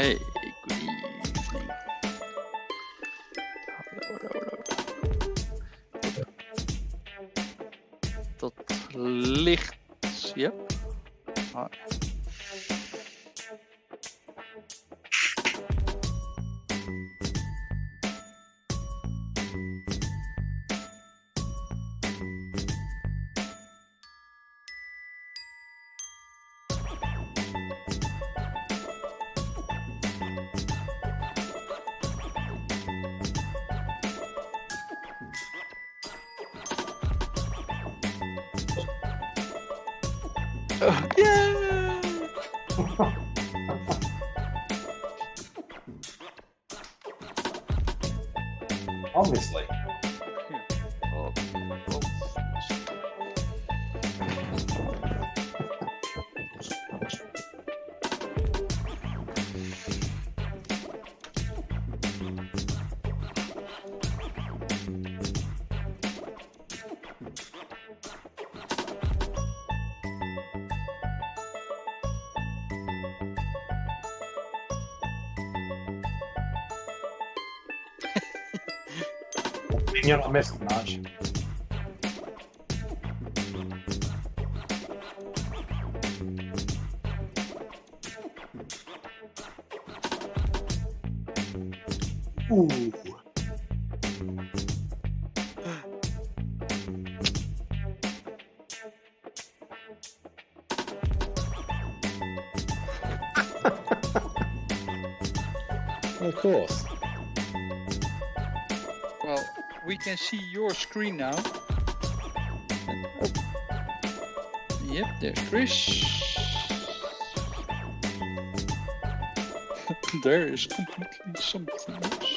Hey, good evening. Tot licht. Yep. Alright. Yeah! Obviously. Oh, oh. You're not missing much. Ooh. Of course. Well, we can see your screen now. Yep, there's Chris. There is completely something else.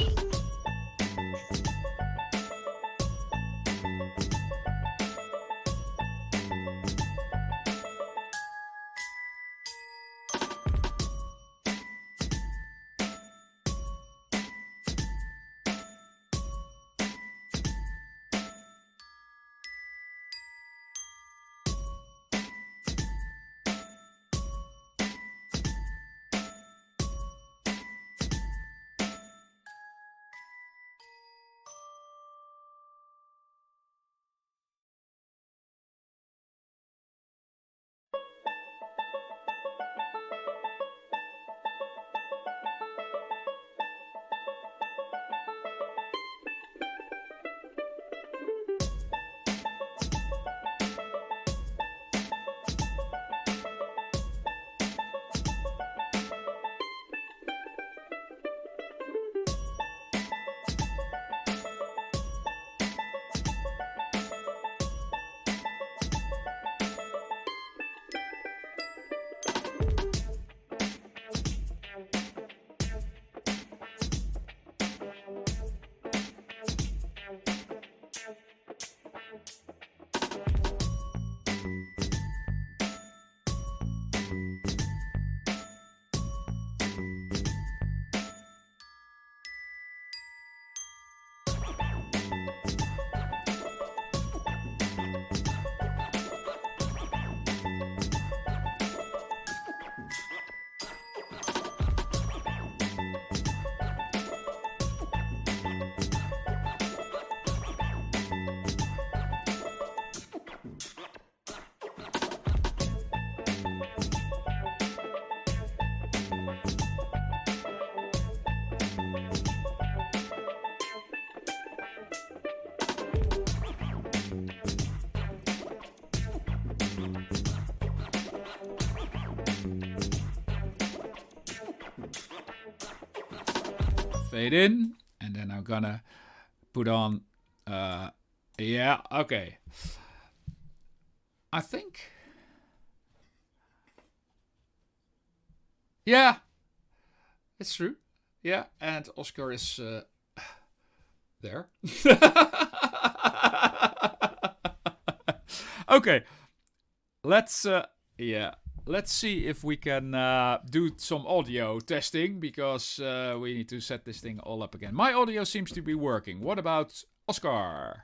Fade in, and then I'm gonna put on yeah, okay. I think yeah, it's true. Yeah, and Oscar is there. Okay, let's let's see if we can do some audio testing, because we need to set this thing all up again. My audio seems to be working. What about Oscar?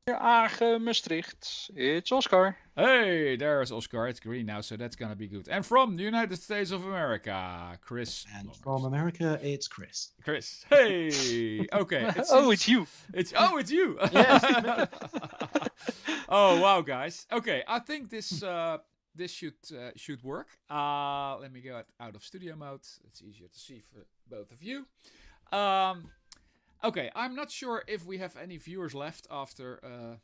Maastricht. It's Oscar. Hey, there's Oscar. It's green now, so that's gonna be good. And from the United States of America, Chris. And from America, it's Chris. Chris. Hey. Okay. It's you. It's you. Yes. Oh wow, guys. Okay, I think this should work. Let me go out of studio mode. It's easier to see for both of you. Okay, I'm not sure if we have any viewers left after.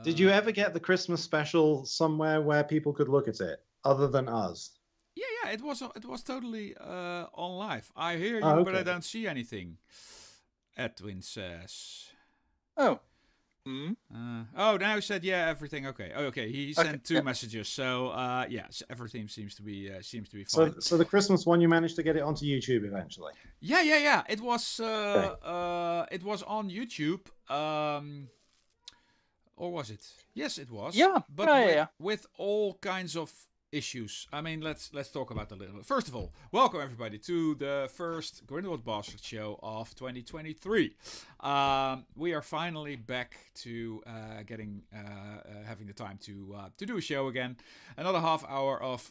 Did you ever get the Christmas special somewhere where people could look at it, other than us? Yeah, it was totally on live. I hear you, Oh, but I okay. don't see anything. Edwin says. Oh. Oh, now he said everything okay. Oh, okay, he sent two messages, so everything seems to be fine. So the Christmas one, you managed to get it onto YouTube eventually. Yeah. It was on YouTube. Or was it? Yes, it was. Yeah. But with all kinds of issues. I mean, let's talk about a little. First of all, welcome everybody to the first Grindelwald Bastard show of 2023. We are finally back to having the time to do a show again. Another half hour of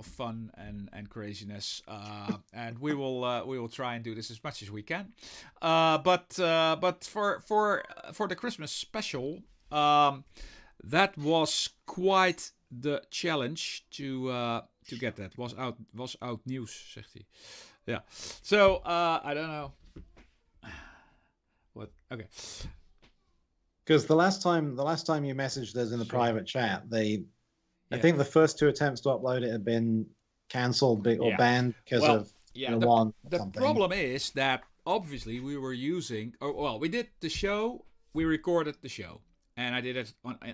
fun and craziness, and we will try and do this as much as we can. But for the Christmas special, that was quite the challenge to get that. Was out news, zegt hij. Yeah. So I don't know. What? Okay. Because the last time you messaged us in the private chat, I think the first two attempts to upload it had been cancelled or banned because of one. The problem is that obviously we were using. We did the show. We recorded the show. And I did it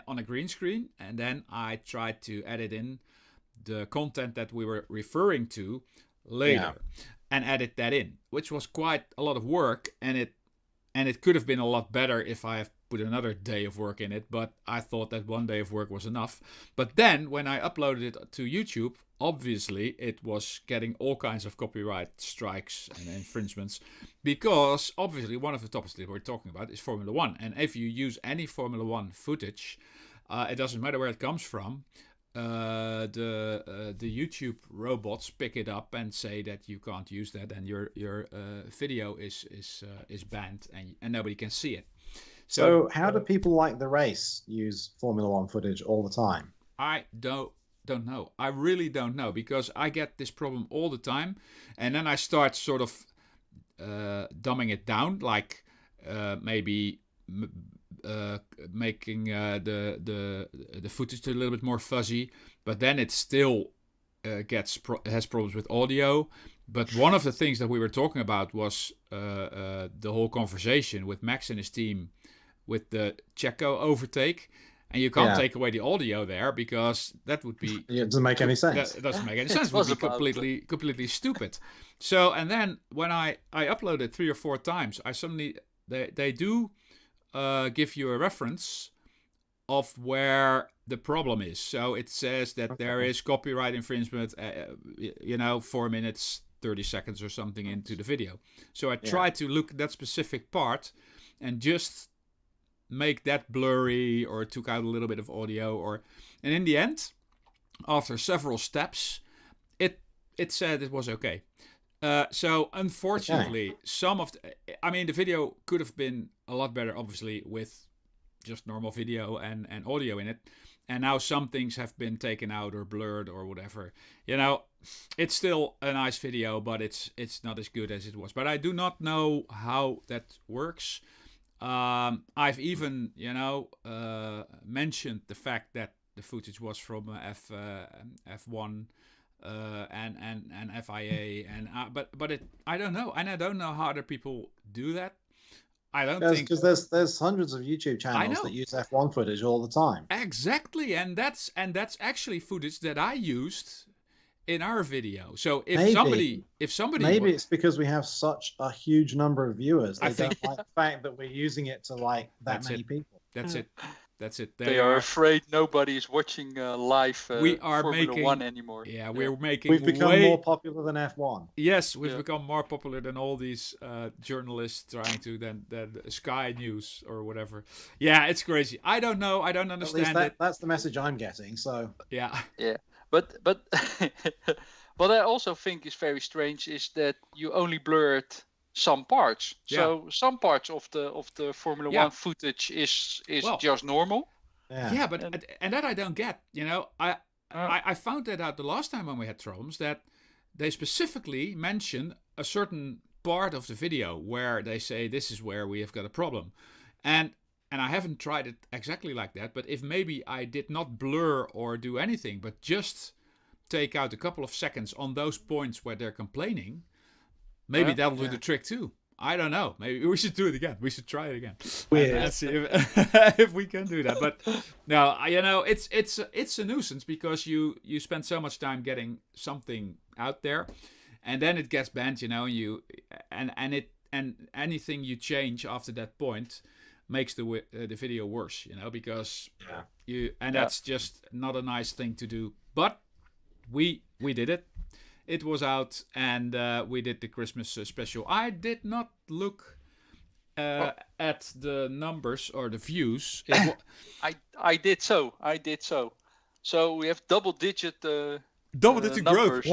on a green screen, and then I tried to edit in the content that we were referring to later, and edit that in, which was quite a lot of work, and it could have been a lot better if I have put another day of work in it, but I thought that one day of work was enough. But then when I uploaded it to YouTube, obviously it was getting all kinds of copyright strikes and infringements, because obviously one of the topics that we're talking about is Formula 1. And if you use any Formula 1 footage, it doesn't matter where it comes from, the YouTube robots pick it up and say that you can't use that, and your video is banned, and nobody can see it. So how do people like the race use Formula 1 footage all the time? I don't know. I really don't know, because I get this problem all the time, and then I start sort of dumbing it down, like maybe making the footage a little bit more fuzzy, but then it still has problems with audio. But one of the things that we were talking about was the whole conversation with Max and his team with the Checo overtake. And you can't take away the audio there, because that would be... It doesn't make any sense. That doesn't make any sense. It would be completely stupid. So, and then when I uploaded 3 or 4 times, I suddenly... They do give you a reference of where the problem is. So it says that there is copyright infringement, 4 minutes, 30 seconds or something into the video. So I tried to look at that specific part and just make that blurry, or took out a little bit of audio, and in the end, after several steps, it said it was okay. So unfortunately, the video could have been a lot better, obviously, with just normal video and audio in it. And now some things have been taken out or blurred or whatever. It's still a nice video, but it's not as good as it was. But I do not know how that works. I've even, mentioned the fact that the footage was from F1 and FIA, but I don't know, and I don't know how other people do that. I don't think, because there's hundreds of YouTube channels that use F1 footage all the time. Exactly, and that's actually footage that I used in our video. So if somebody maybe it's because we have such a huge number of viewers. They don't like the fact that we're using it to that many people. That's it. That's it. They are afraid nobody is watching live we are Formula making, 1 anymore. Yeah, we're making. We've become more popular than F1. Yes, we've become more popular than all these journalists trying to than Sky News or whatever. Yeah, it's crazy. I don't know. I don't understand it. That's the message I'm getting. So yeah. But what I also think is very strange is that you only blurred some parts. So some parts of the Formula 1 footage is just normal. Yeah, but and that I don't get. You know, I found that out the last time when we had problems, that they specifically mention a certain part of the video where they say this is where we have got a problem, and I haven't tried it exactly like that. But if maybe I did not blur or do anything, but just take out a couple of seconds on those points where they're complaining, maybe that'll do the trick too. I don't know. Maybe we should do it again. We should try it again. And see if we can do that. But no, you know, it's a nuisance because you spend so much time getting something out there, and then it gets banned. You know, and anything you change after that point makes the video worse. You know, because that's just not a nice thing to do. But we did it. It was out, and we did the Christmas special. I did not look at the numbers or the views. I did so. So we have double-digit double-digit growth.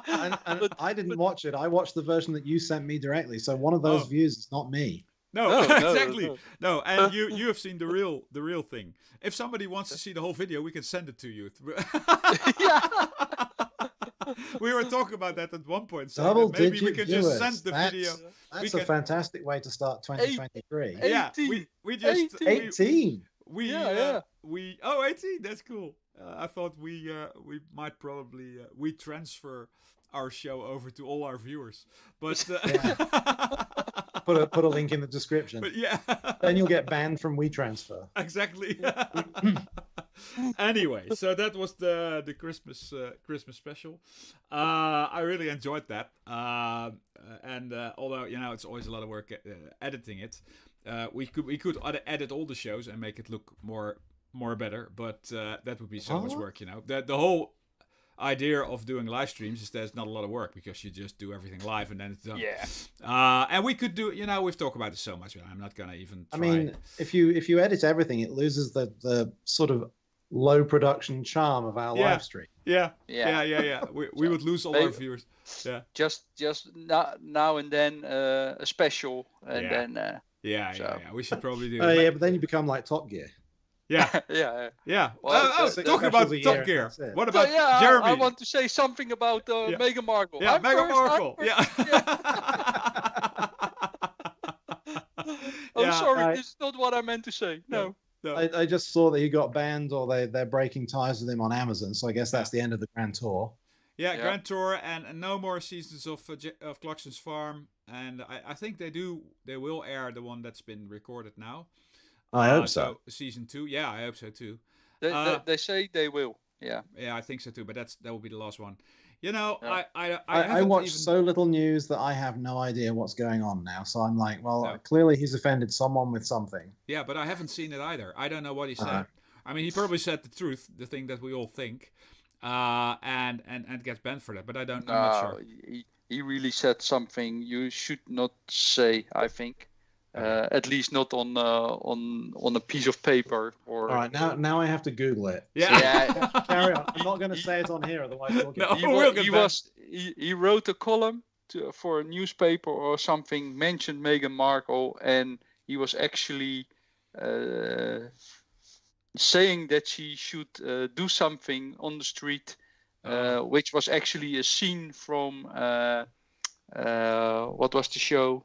and I didn't watch it. I watched the version that you sent me directly. So one of those views is not me. No, exactly. No, and you have seen the real thing. If somebody wants to see the whole video, we can send it to you. We were talking about that at one point. So maybe we can just send the video. That's a fantastic way to start 2023. 18. Yeah, we just 18. 18. That's cool. I thought we might probably we transfer our show over to all our viewers, but. Put a link in the description. But yeah. Then you'll get banned from WeTransfer. Exactly. Anyway, so that was the Christmas special. I really enjoyed that. And although it's always a lot of work editing it, we could edit all the shows and make it look more better. But that would be so much work. The whole idea of doing live streams is there's not a lot of work because you just do everything live and then it's done. Yeah. And we could do, we've talked about this so much, but I'm not gonna even try. I mean, if you edit everything, it loses the sort of low production charm of our live stream. Yeah. We would lose all our viewers. Yeah. Just now and then a special and then. Yeah. We should probably do. But then you become like Top Gear. Yeah. Well, talking about Top Gear. What about Jeremy? I want to say something about Meghan Markle. Yeah, Meghan Markle. I'm sorry, this is not what I meant to say. No. I just saw that he got banned, or they're breaking ties with him on Amazon. So I guess that's the end of the Grand Tour. Yeah, Grand Tour, and no more seasons of Clarkson's Farm. And I think they will air the one that's been recorded now. I hope so. Season 2, yeah, I hope so too. They say they will. Yeah, I think so too. But that will be the last one. I watch so little news that I have no idea what's going on now. So I'm like, clearly he's offended someone with something. Yeah, but I haven't seen it either. I don't know what he said. I mean, he probably said the truth, the thing that we all think, and gets banned for that. But I'm not sure. He really said something you should not say, I think. At least not on a piece of paper. Or all right, now I have to Google it. Yeah. So, carry on. I'm not going to say it on here, otherwise we'll get. He wrote a column for a newspaper or something, mentioned Meghan Markle, and he was actually saying that she should do something on the street, which was actually a scene from what was the show?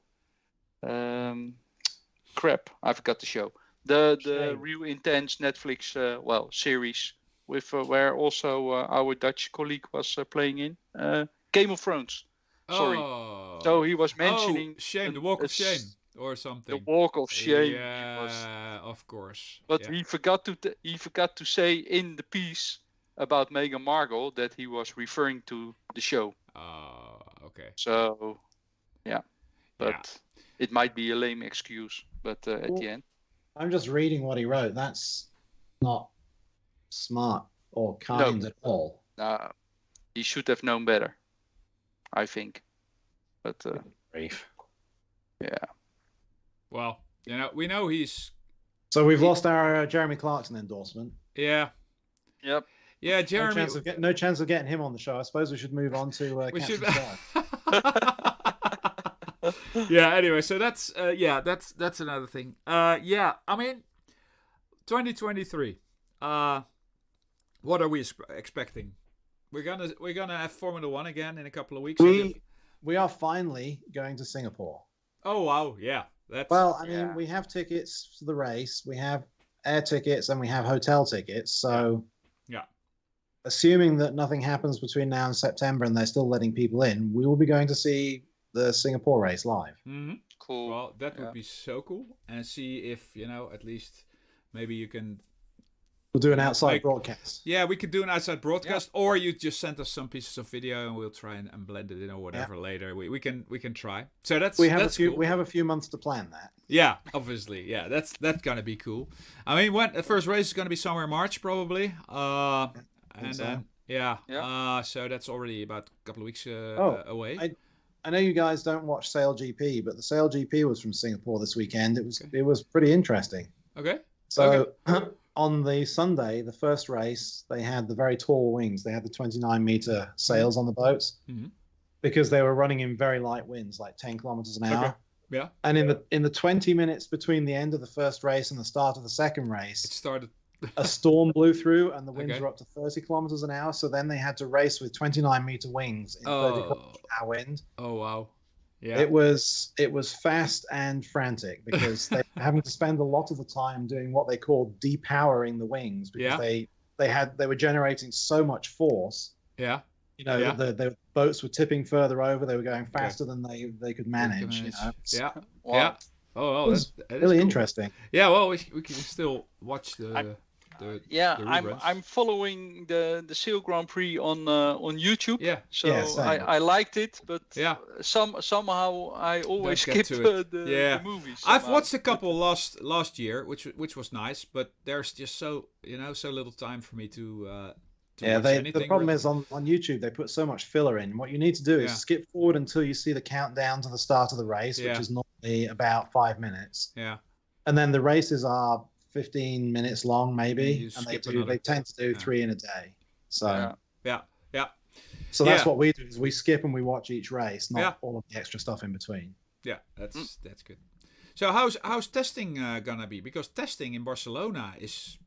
Crap, I forgot the show. The Real Intense Netflix series with where also our Dutch colleague was playing in Game of Thrones. Sorry. Oh. So he was mentioning shame, the Walk of Shame or something. The Walk of Shame. Yeah, of course. But he forgot to say in the piece about Meghan Markle that he was referring to the show. Oh, okay. So, yeah, but. Yeah. It might be a lame excuse, but at the end. I'm just reading what he wrote. That's not smart or kind at all. He should have known better, I think. But Brief. Yeah. Well, we know he's. So we've lost our Jeremy Clarkson endorsement. Yeah. Yep. Yeah, Jeremy. No chance of getting him on the show. I suppose we should move on to Captain Yeah. Anyway, so that's another thing. Yeah. I mean, 2023. What are we expecting? We're gonna have Formula One again in a couple of weeks. We are finally going to Singapore. Oh wow! Yeah. We have tickets for the race. We have air tickets and we have hotel tickets. So. Yeah. Assuming that nothing happens between now and September and they're still letting people in, we will be going to see the Singapore race live. Mm-hmm. Cool. Well, that would be so cool. And see if, at least maybe you can... We'll do an outside broadcast. Yeah, we could do an outside broadcast, or you just send us some pieces of video and we'll try and blend it in or whatever later. We can try. So we have a few months to plan that. Yeah, obviously. Yeah, that's gonna be cool. I mean, when the first race is gonna be somewhere in March probably. And then so that's already about a couple of weeks away. I know you guys don't watch Sail GP, but the Sail GP was from Singapore this weekend. It was pretty interesting. Okay. So on the Sunday, the first race, they had the very tall wings. They had the 29-meter sails on the boats because they were running in very light winds, like 10 kilometers an hour. Okay. Yeah. And in the 20 minutes between the end of the first race and the start of the second race, it started. A storm blew through and the winds were up to 30 kilometers an hour. So then they had to race with 29-meter wings in 30 kilometers an hour wind. Oh, wow. Yeah. It was fast and frantic because they were having to spend a lot of the time doing what they called depowering the wings because they were generating so much force. Yeah. The boats were tipping further over. They were going faster than they could manage. Yeah. Wow. Yeah. Oh, that's really interesting. Yeah, well, we can still watch the I'm following the Sail Grand Prix on YouTube. Yeah. So I liked it, but somehow I always skip the movies. I've watched a couple last year, which was nice, but there's just so little time for me to watch anything. The problem is on YouTube they put so much filler in. What you need to do is skip forward until you see the countdown to the start of the race, which is normally about 5 minutes. Yeah. And then the races are 15 minutes long, maybe, and they tend to do 3 in a day. So yeah. So that's what we do: is we skip and we watch each race, not all of the extra stuff in between. Yeah, that's good. So how's testing gonna be? Because testing in Barcelona is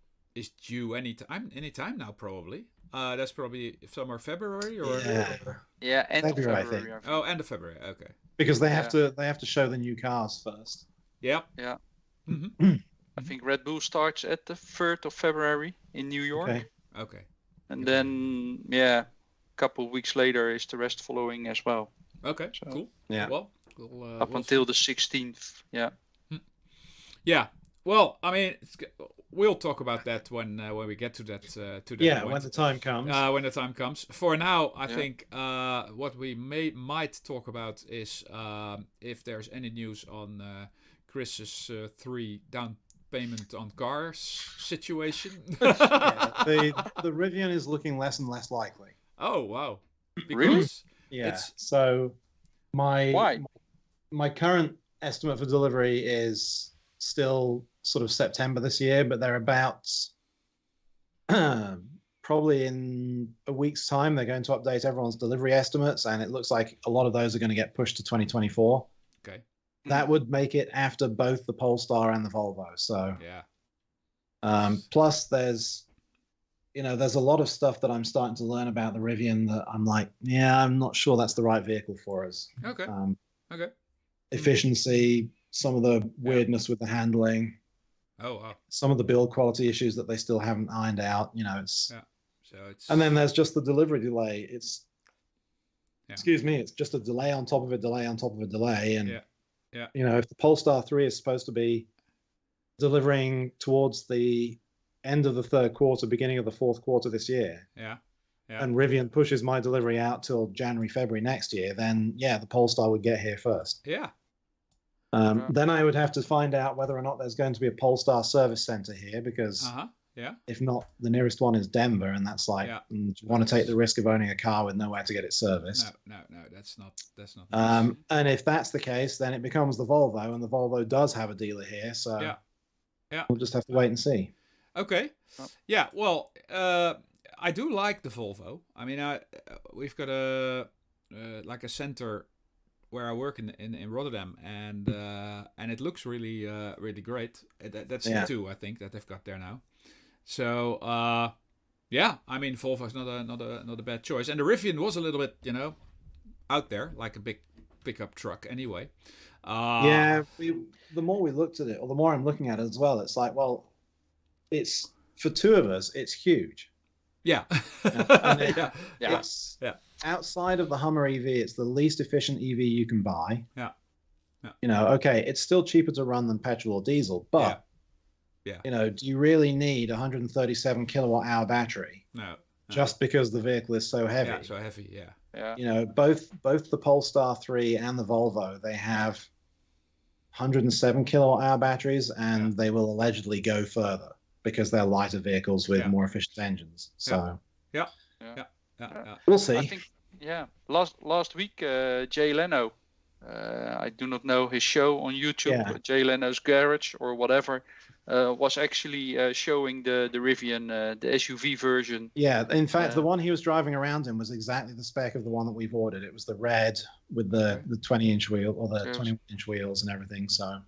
due anytime now, probably. That's probably somewhere February or end of February. I think. Oh, end of February. Okay. Because they have to show the new cars first. Yeah. Yeah. Mm-hmm. I think Red Bull starts at the 3rd of February in New York. Okay. And then, a couple of weeks later is the rest following as well. Okay, so, cool. Yeah. Well, up until the 16th, Yeah. Well, I mean, we'll talk about that when we get to that. Point. When the time comes. When the time comes. For now, I think what we might talk about is if there's any news on Chris's 3 down payment on cars situation. The Rivian is looking less and less likely. Oh wow! Because really? Yeah. So my current estimate for delivery is still sort of September this year, but they're about probably in a week's time they're going to update everyone's delivery estimates, and it looks like a lot of those are going to get pushed to 2024. Okay. That would make it after both the Polestar and the Volvo. So plus there's a lot of stuff that I'm starting to learn about the Rivian that I'm like, I'm not sure that's the right vehicle for us. Okay. Efficiency, some of the weirdness with the handling. Oh wow. Some of the build quality issues that they still haven't ironed out. It's. So it's. And then there's just the delivery delay. Excuse me. It's just a delay on top of a delay on top of a delay, and. If the Polestar 3 is supposed to be delivering towards the end of the 3rd quarter, beginning of the 4th quarter this year, and Rivian pushes my delivery out till January, February next year, then the Polestar would get here first. Yeah. Then I would have to find out whether or not there's going to be a Polestar service center here, because if not, the nearest one is Denver, and that's like, do you want to take the risk of owning a car with nowhere to get it serviced? No, that's not. And if that's the case, then it becomes the Volvo, and the Volvo does have a dealer here, so we'll just have to wait and see. Okay. Yeah. Well, I do like the Volvo. I mean, we've got a center where I work in Rotterdam, and it looks really really great. That's the two I think that they've got there now. So I mean, Volvo is not a bad choice, and the Rivian was a little bit out there, like a big pickup truck anyway. The more we looked at it, or the more I'm looking at it as well, it's like, well, it's for two of us, it's huge. Yeah. It's outside of the Hummer EV, it's the least efficient EV you can buy. Yeah. Okay, it's still cheaper to run than petrol or diesel, but do you really need a 137 kilowatt hour battery? No. Just because the vehicle is so heavy. Yeah, so heavy, Both the Polestar 3 and the Volvo, they have 107 kilowatt hour batteries, and they will allegedly go further because they're lighter vehicles with more efficient engines. So we'll see. I think last week Jay Leno, I do not know his show on YouTube, Jay Leno's Garage or whatever, was actually showing the Rivian, the SUV version. Yeah, in fact, the one he was driving around in was exactly the spec of the one that we've ordered. It was the red with the 20-inch wheel, or the 20-inch wheels and everything. So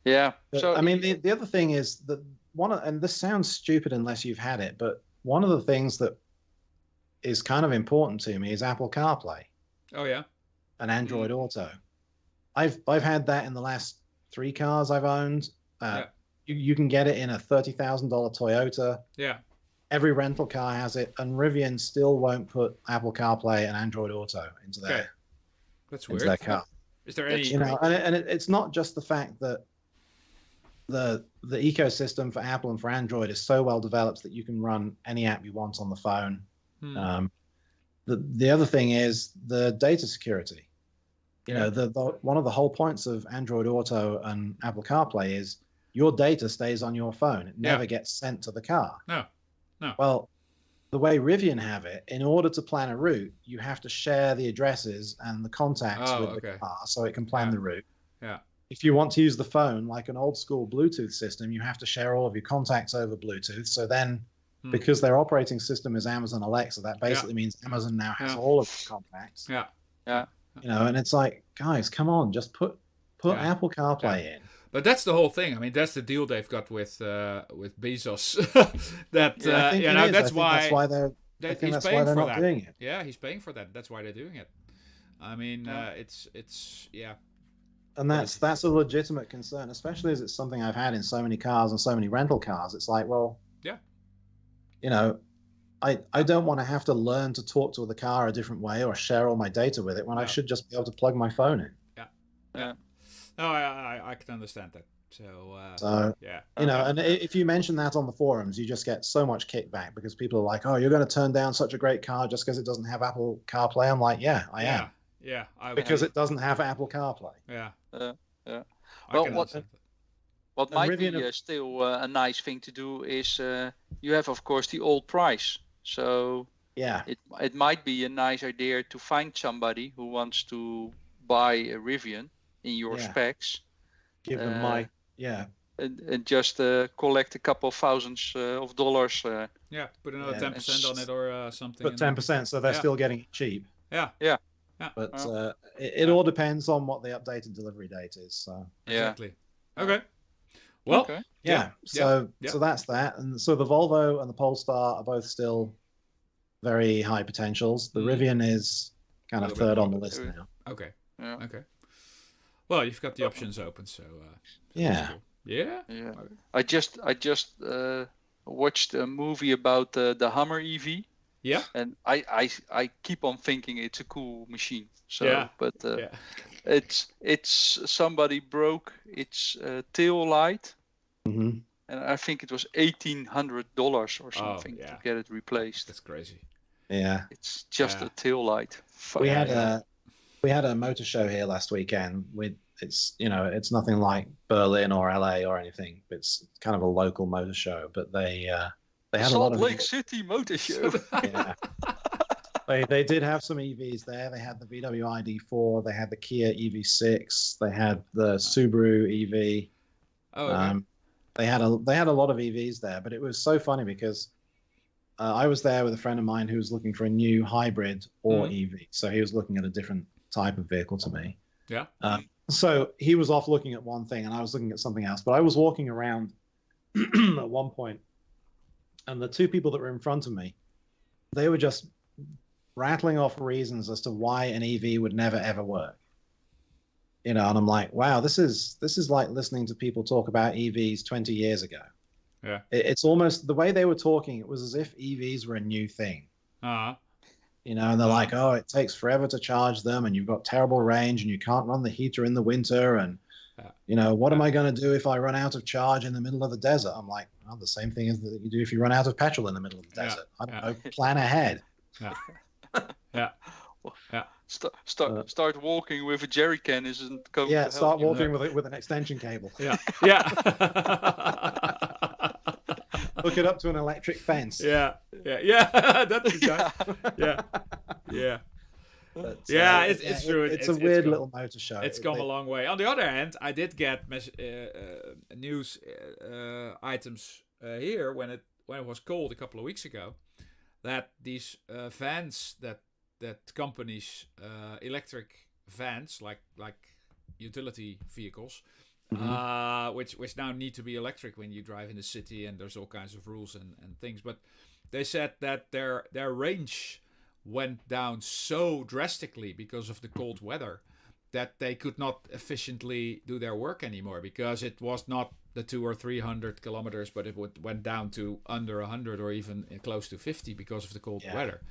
yeah. But, so I mean, the other thing is that and this sounds stupid unless you've had it, but one of the things that is kind of important to me is Apple CarPlay. Oh yeah. And Android Auto. I've had that in the last 3 cars I've owned. You can get it in a $30,000 Toyota. Yeah. Every rental car has it, and Rivian still won't put Apple CarPlay and Android Auto into their That's weird. Their car. Is there any? It's not just the fact that the ecosystem for Apple and for Android is so well developed that you can run any app you want on the phone. The other thing is the data security. One of the whole points of Android Auto and Apple CarPlay is your data stays on your phone. It never gets sent to the car. No. Well, the way Rivian have it, in order to plan a route, you have to share the addresses and the contacts with the car so it can plan the route. Yeah. If you want to use the phone like an old school Bluetooth system, you have to share all of your contacts over Bluetooth. So then, because their operating system is Amazon Alexa, that basically means Amazon now has all of the contacts. Yeah. And it's like, guys, come on, just put Apple CarPlay in. But that's the whole thing. I mean, that's the deal they've got with Bezos. That's why they're not doing it. Yeah, he's paying for that. That's why they're doing it. I mean, it's and that's a legitimate concern, especially as it's something I've had in so many cars and so many rental cars. It's like, well, I don't want to have to learn to talk to the car a different way or share all my data with it when I should just be able to plug my phone in. Yeah. No, I can understand that. So and if you mention that on the forums, you just get so much kickback because people are like, "Oh, you're going to turn down such a great car just because it doesn't have Apple CarPlay." I'm like, "Yeah, I am." Yeah. Because it doesn't have Apple CarPlay. Yeah. Well, what might be still a nice thing to do is you have, of course, the old price. So it might be a nice idea to find somebody who wants to buy a Rivian in your specs. Give them and just collect a couple of thousands of dollars. Put another 10% on it or something. Put 10%, so they're still getting it cheap. Yeah. But it all depends on what the updated delivery date is. So exactly. Okay. Well. So that's that, and so the Volvo and the Polestar are both still very high potentials. The Rivian is kind of third on the list now. Okay. Okay. Well, you've got the options open, so cool. Yeah. I just watched a movie about the Hummer EV. Yeah. And I keep on thinking it's a cool machine. So, but it's somebody broke its tail light, and I think it was $1,800 or something to get it replaced. That's crazy. Yeah. It's just a tail light. We had We had a motor show here last weekend. It's it's nothing like Berlin or LA or anything. It's kind of a local motor show, but they had Salt a lot of Lake City Motor Show. Yeah. They did have some EVs there. They had the VW ID4, they had the Kia EV6, they had the Subaru EV. Oh, okay. They had a lot of EVs there, but it was so funny because I was there with a friend of mine who was looking for a new hybrid or EV. So he was looking at a different type of vehicle to me. Yeah. So he was off looking at one thing and I was looking at something else. But I was walking around at one point, and the two people that were in front of me, they were just rattling off reasons as to why an EV would never ever work. And I'm like, wow, this is like listening to people talk about EVs 20 years ago. Yeah. It's almost the way they were talking, it was as if EVs were a new thing. Uh-huh. And they're like, oh, it takes forever to charge them and you've got terrible range and you can't run the heater in the winter. And, what am I going to do if I run out of charge in the middle of the desert? I'm like, well, the same thing as that you do if you run out of petrol in the middle of the desert. I don't know, plan ahead. Yeah. Yeah. Yeah. Start walking with a jerry can isn't going to help. Start walking with an extension cable. Yeah. Yeah. Hook it up to an electric fence. Yeah. That's the guy. Yeah. But, it's true. It's a weird little motor show. It's come a long way. On the other hand, I did get news items here when it was cold a couple of weeks ago, that these vans that companies, electric vans like utility vehicles, which now need to be electric when you drive in the city, and there's all kinds of rules and things. But they said that their range went down so drastically because of the cold weather that they could not efficiently do their work anymore, because it was not the 200 or 300 kilometers, but it went down to under 100 or even close to 50 because of the cold weather.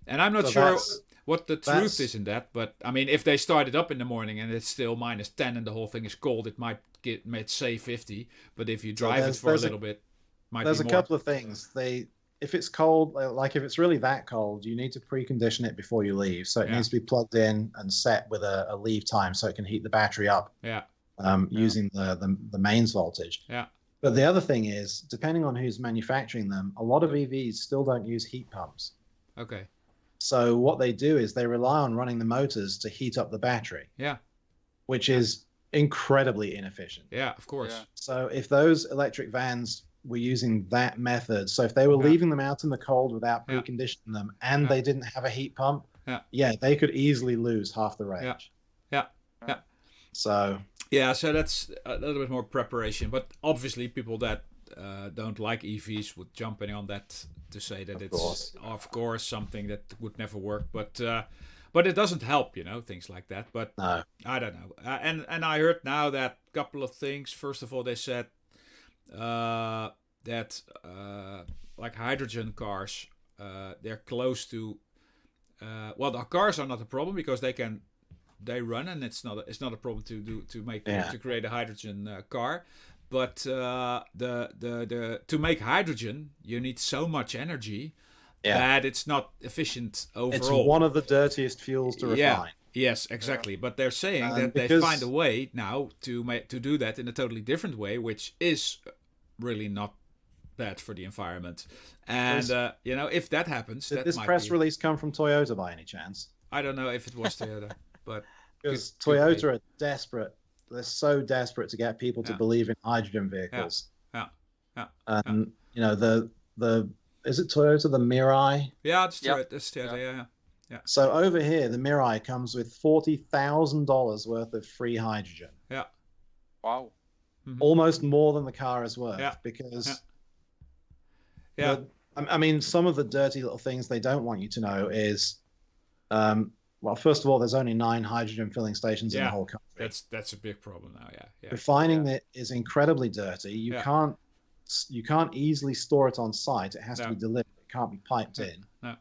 And I'm not sure what the truth is in that, but I mean, if they start it up in the morning and it's still -10 and the whole thing is cold, it might say 50. But if you drive it for a little bit, there's a couple of things. If it's cold, like if it's really that cold, you need to precondition it before you leave. So it needs to be plugged in and set with a leave time so it can heat the battery up. Yeah. Using the mains voltage. Yeah. But the other thing is, depending on who's manufacturing them, a lot of EVs still don't use heat pumps. Okay. So what they do is they rely on running the motors to heat up the battery. Yeah. Which is incredibly inefficient. Yeah, of course. Yeah. So if those electric vans were using that method, so if they were leaving them out in the cold without preconditioning them and they didn't have a heat pump, they could easily lose half the range. Yeah. So so that's a little bit more preparation, but obviously people that don't like EVs would jump in on that to say that of course something that would never work, but it doesn't help, things like that. But no. I don't know. And I heard now that couple of things. First of all, they said that like hydrogen cars, they're close to. The cars are not a problem because they run and it's not a problem to create a hydrogen car. But to make hydrogen, you need so much energy that it's not efficient overall. It's one of the dirtiest fuels to refine. Yes, exactly. But they're saying that they find a way now to do that in a totally different way, which is really not bad for the environment. And if that happens, did this press release come from Toyota by any chance? I don't know if it was Toyota, but because Toyota are desperate. They're so desperate to get people to believe in hydrogen vehicles. And the is it Toyota, the Mirai? Yeah, it's Toyota. It's Toyota. Yeah. So over here, the Mirai comes with $40,000 worth of free hydrogen. Yeah. Wow. Mm-hmm. Almost more than the car is worth, because. Yeah. I mean, some of the dirty little things they don't want you to know is, first of all, there's only 9 hydrogen filling stations in the whole country. That's a big problem now. Yeah. Refining it is incredibly dirty. You can't easily store it on site. It has to be delivered. It can't be piped in. No.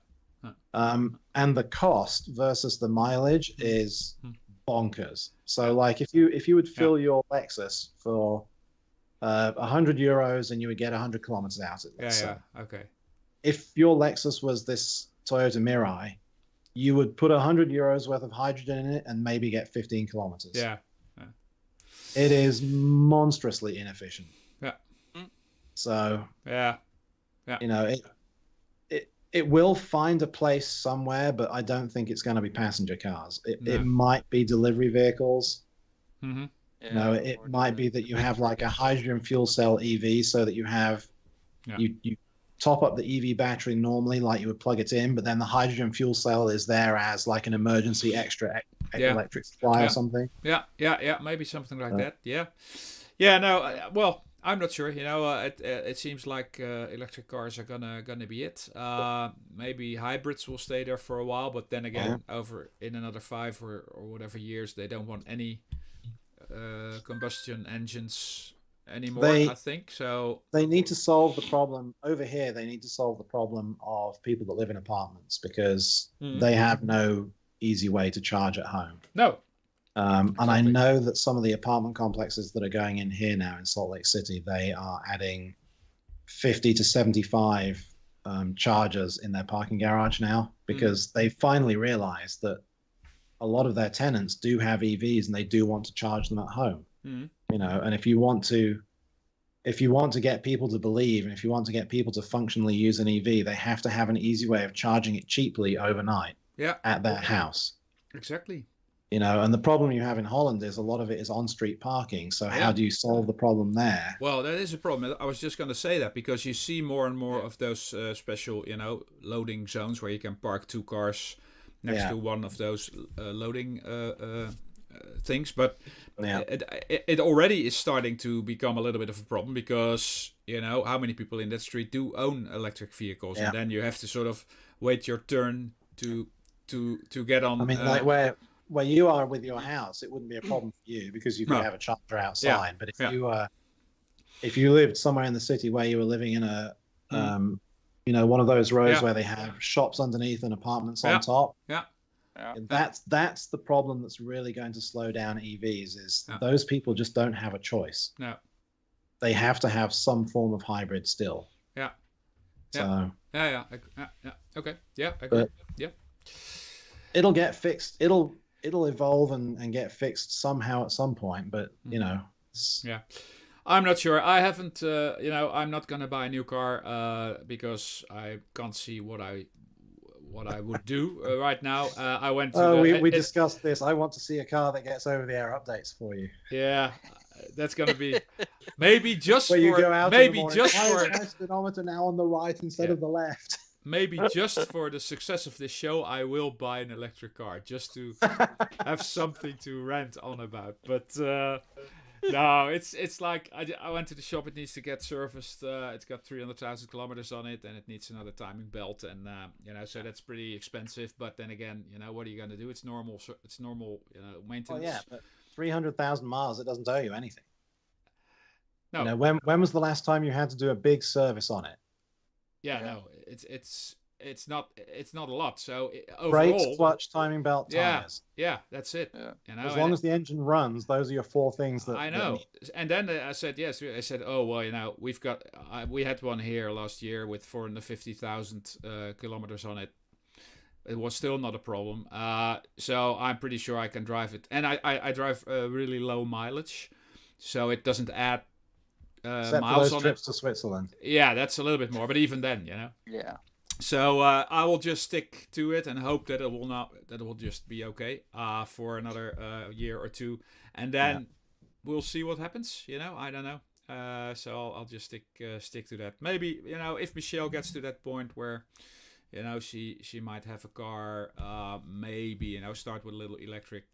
And the cost versus the mileage is bonkers. So, like, if you would fill your Lexus for €100 and you would get 100 kilometers out of it. Okay. If your Lexus was this Toyota Mirai, you would put 100 euros worth of hydrogen in it and maybe get 15 kilometers. Yeah. It is monstrously inefficient. Yeah. So yeah. You know, it will find a place somewhere, but I don't think it's going to be passenger cars. It might be delivery vehicles. Mm-hmm. You know, it might be that you have like a hydrogen fuel cell EV, so that you have you top up the EV battery normally, like you would plug it in, but then the hydrogen fuel cell is there as like an emergency extra electric supply or something. Yeah, maybe something like that. Yeah. No, well, I'm not sure. You know, it seems like electric cars are gonna be it. Maybe hybrids will stay there for a while, but then again, over in another 5 or whatever years, they don't want any combustion engines anymore. I think so. They need to solve the problem over here. They need to solve the problem of people that live in apartments, because they have no easy way to charge at home. No. And I know that some of the apartment complexes that are going in here now in Salt Lake City, they are adding 50 to 75 chargers in their parking garage now, because they finally realized that a lot of their tenants do have EVs and they do want to charge them at home. You know, and if you want to get people to believe, and if you want to get people to functionally use an EV, they have to have an easy way of charging it cheaply overnight at their house. Exactly. You know, and the problem you have in Holland is a lot of it is on-street parking. So how do you solve the problem there? Well, that is a problem. I was just going to say that, because you see more and more of those special, you know, loading zones where you can park 2 cars next to one of those loading things. But it already is starting to become a little bit of a problem, because, you know, how many people in that street do own electric vehicles? And then you have to sort of wait your turn to get on. I mean, like where you are with your house, it wouldn't be a problem for you, because you could have a charger outside. But if you lived somewhere in the city where you were living in a you know, one of those rows where they have shops underneath and apartments on top, and that's the problem that's really going to slow down EVs. Is those people just don't have a choice. No, they have to have some form of hybrid still. So okay, I agree. It'll get fixed. It'll evolve and get fixed somehow at some point, but you know. I'm not sure. I haven't, you know, I'm not gonna buy a new car because I can't see what I would do right now. I went to we discussed this. I want to see a car that gets over-the-air updates for you. Yeah, that's gonna be maybe just where for you go out maybe just for my speedometer now on the right instead of the left. Maybe just for the success of this show, I will buy an electric car just to have something to rant on about. But no, it's like I went to the shop. It needs to get serviced. It's got 300,000 kilometers on it, and it needs another timing belt, and you know, so that's pretty expensive. But then again, you know, what are you gonna do? It's normal. It's normal, you know, maintenance. Oh yeah, but 300,000 miles, it doesn't owe you anything. No. You know, when was the last time you had to do a big service on it? Yeah, no, it's not a lot. So overall, brakes, clutch, timing belt, tires. Yeah, that's it. Yeah. You know, as long as the engine runs, those are your 4 things that I know. And then I said yes. I said, oh well, you know, we had one here last year with 450,000 kilometers on it. It was still not a problem. So I'm pretty sure I can drive it, and I drive really low mileage, so it doesn't add. Except for those trips to Switzerland. Yeah, that's a little bit more, but even then, you know. Yeah. So I will just stick to it and hope that it will just be okay for another year or 2, and then we'll see what happens. You know, I don't know. So I'll just stick to that. Maybe, you know, if Michelle gets to that point where, you know, she might have a car, maybe, you know, start with a little electric,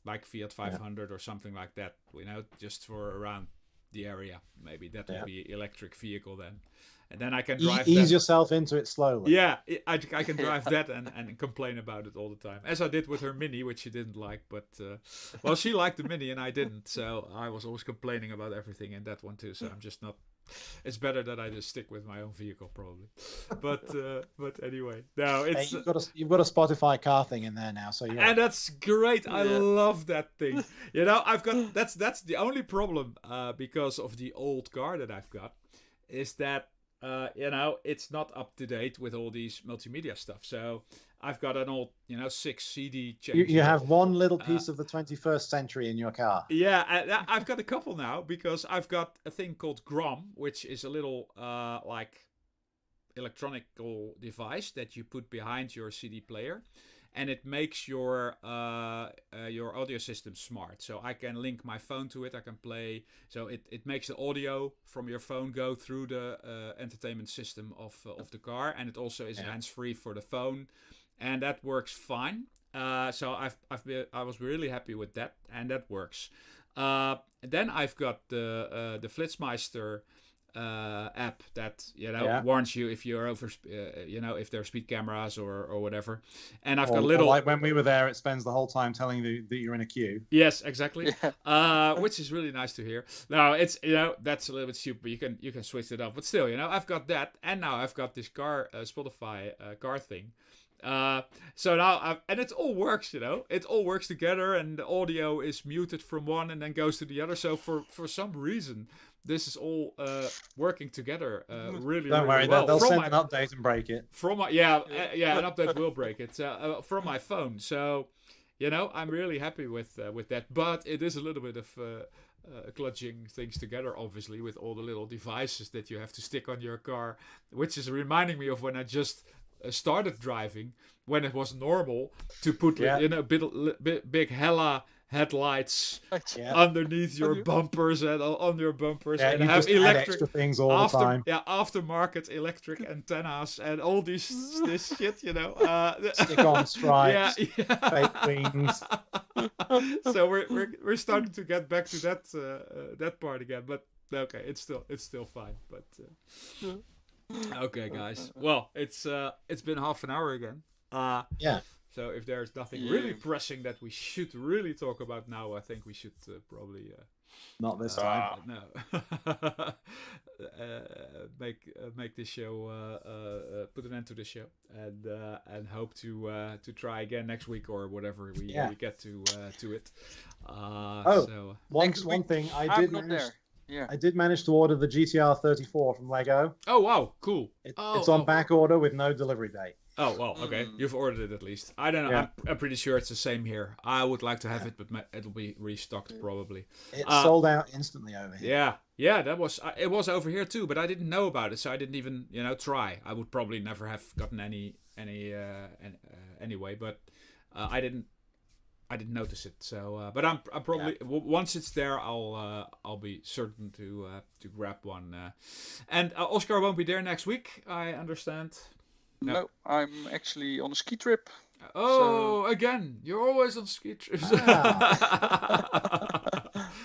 like Fiat 500 or something like that. You know, just for around the area, maybe that will be electric vehicle then, and then I can drive ease yourself into it slowly. Yeah, I can drive that and complain about it all the time, as I did with her Mini, which she didn't like, but well, she liked the Mini and I didn't, so I was always complaining about everything in that one too. So I'm just not. It's better that I just stick with my own vehicle probably, but anyway, no, it's you've got a Spotify car thing in there now, so and that's great. I love that thing. You know, I've got that's the only problem because of the old car that I've got, is that it's not up to date with all these multimedia stuff. So I've got an old, 6 CD changer. You have one little piece of the 21st century in your car. Yeah, I've got a couple now because I've got a thing called Grom, which is a little like electronical device that you put behind your CD player, and it makes your audio system smart. So I can link my phone to it. I can play. So it makes the audio from your phone go through the entertainment system of the car, and it also is hands-free for the phone, and that works fine. So I was really happy with that, and that works. Then I've got the Flitsmeister app that warns you if you're over, if there are speed cameras or whatever. And I've got a little, like when we were there, it spends the whole time telling you that you're in a queue. Yes, exactly. Which is really nice to hear. Now it's that's a little bit stupid. You can switch it up, but still, I've got that, and now I've got this car Spotify car thing. So now and it all works, it all works together, and the audio is muted from one and then goes to the other. So for some reason, this is all working together really. Don't worry, well. they'll send an update and break it. From my an update will break it from my phone. So I'm really happy with that, but it is a little bit of clutching things together, obviously, with all the little devices that you have to stick on your car, which is reminding me of when I just started driving, when it was normal to put big hella headlights underneath your bumpers and on your bumpers, and have electric things all the time. Aftermarket electric antennas and all this shit, stick-on stripes, fake wings. So we're starting to get back to that part again, but okay, it's still fine. But okay, guys. Well, it's been half an hour again. So if there's nothing really pressing that we should really talk about now, I think we should probably not this time. No. Make this show put an end to the show, and hope to try again next week or whatever we get to it. One thing I did manage to order the GTR 34 from Lego. Oh wow, cool! It's on back order with no delivery date. Oh well, okay. You've ordered it at least. I don't know. Yeah. I'm pretty sure it's the same here. I would like to have it, but it'll be restocked probably. It sold out instantly over here. Yeah. That was it was over here too, but I didn't know about it, so I didn't even try. I would probably never have gotten any anyway, but I didn't notice it. So, but I'm probably once it's there, I'll be certain to grab one. And Oscar won't be there next week, I understand. No, I'm actually on a ski trip. Oh, so... again, you're always on ski trips.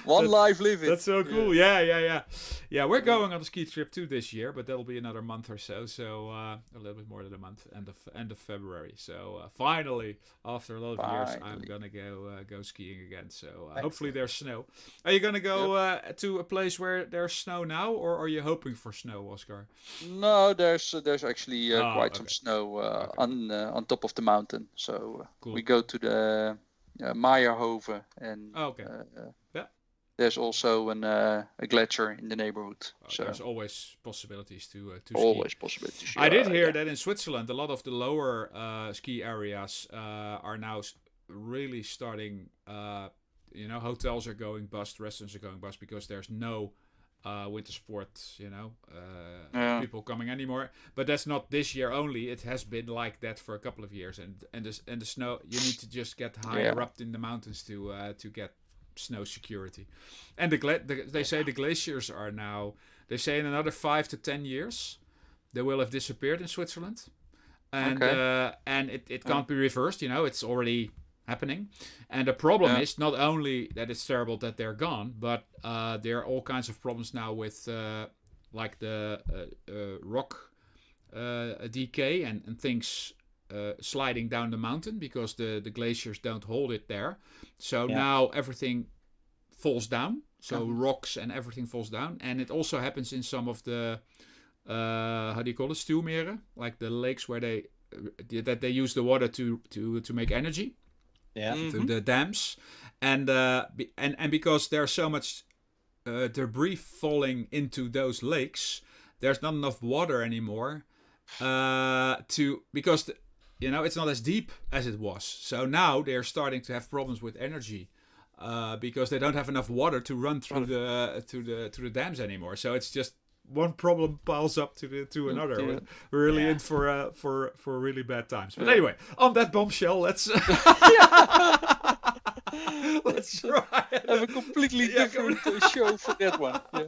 One life living. That's so cool. Yeah. We're going on a ski trip too this year, but that'll be another month or so. So a little bit more than a month, end of February. So finally, after a lot of years, I'm gonna go skiing again. So hopefully there's snow. Are you gonna go to a place where there's snow now, or are you hoping for snow, Oscar? No, there's actually quite some snow on top of the mountain. So we go to the Meyerhoven, and there's also a glacier in the neighborhood. So there's always possibilities to always ski. Possibilities. I did hear that in Switzerland, a lot of the lower ski areas are now really starting. Hotels are going bust, restaurants are going bust because there's no winter sports, people coming anymore. But that's not this year only. It has been like that for a couple of years, and the snow. You need to just get higher up in the mountains to get snow security. And they say the glaciers are now. They say in another 5 to 10 years, they will have disappeared in Switzerland, and it can't be reversed. It's already happening. And the problem is not only that it's terrible that they're gone, but there are all kinds of problems now with like the rock decay and things sliding down the mountain because the glaciers don't hold it there. So now everything falls down. So rocks and everything falls down. And it also happens in some of the how do you call it, stuwmeren, like the lakes where they use the water to make energy. To the dams, and because there's so much debris falling into those lakes, there's not enough water anymore because it's not as deep as it was. So now they're starting to have problems with energy because they don't have enough water to run through the dams anymore. So it's just one problem piles up to another. Yeah. We're really in for really bad times. But anyway, on that bombshell, let's let's try have a completely different show for that one. Yeah.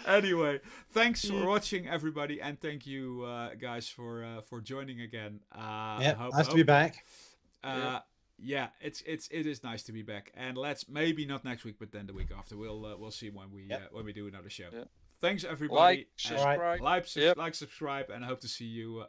Anyway, thanks for watching, everybody, and thank you guys for joining again. Nice to be back. It is nice to be back, and let's maybe not next week, but then the week after. We'll see when we do another show. Yeah. Thanks, everybody. Like, subscribe, subscribe, and I hope to see you.